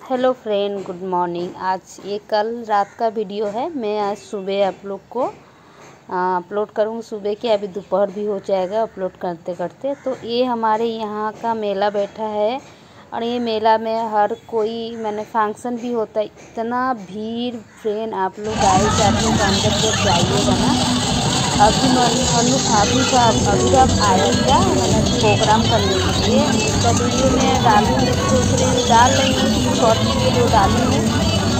Hello friend, good morning. आज ये कल रात का वीडियो है। मैं आज सुबह आप लोग को अपलोड करूँगी सुबह के। अभी दोपहर भी हो जाएगा अपलोड करते करते। तो ये हमारे यहाँ का मेला बैठा है और ये मेला में हर कोई मैंने फंक्शन भी होता है। इतना भीड़ फ्रेंड, आप लोग आए थे, आप लोग अंदर जब जाइएगा ना। अभी आप आया क्या मैंने प्रोग्राम करने के लिए इसका वीडियो में डालूँगी, सोच रही हूँ डाल रही हूँ, शॉर्ट वीडियो डाली हूँ,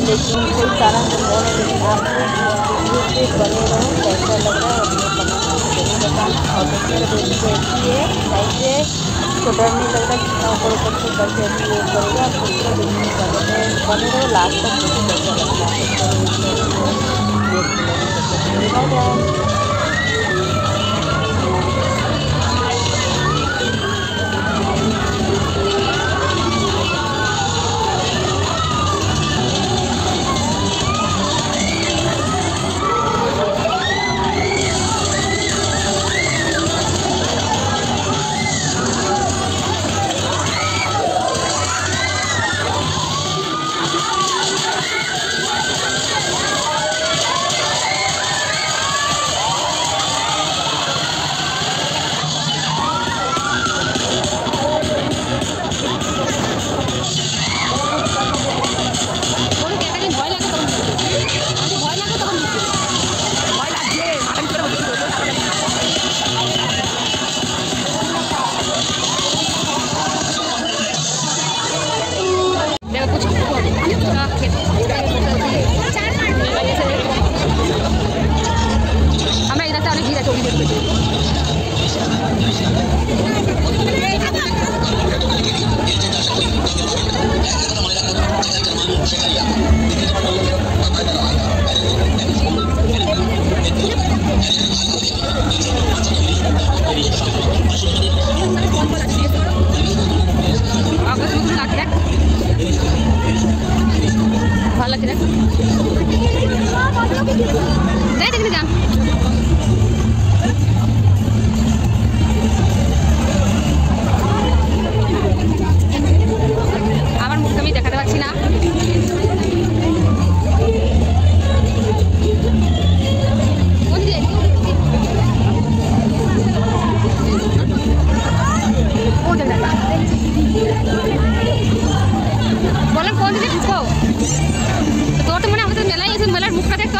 लेकिन कोई कारण से हो नहीं। लेकिन आप लोग वीडियो पे बने रहो, कैसा लग रहा है और ये जरूर बताना। और देखिए वीडियो ऐसी है कैसे तो डर नहीं लग रहा कितना ऊपर से करके अभी वो करेगा। आप पूरा वीडियो बने रहो लास्ट तक, देखिए कैसा लगता है। আমরা এই রাস্তা অনেক ভিড় আছে, ভালো লাগছে দেখ দেখতে যান। আমার মুখটা আমি দেখাতে পারছি না। বলেন কোন দিকে ঢুকবো? তোর তো মনে আমাদের মেলায় এসে মেলার মুখটা দেখ।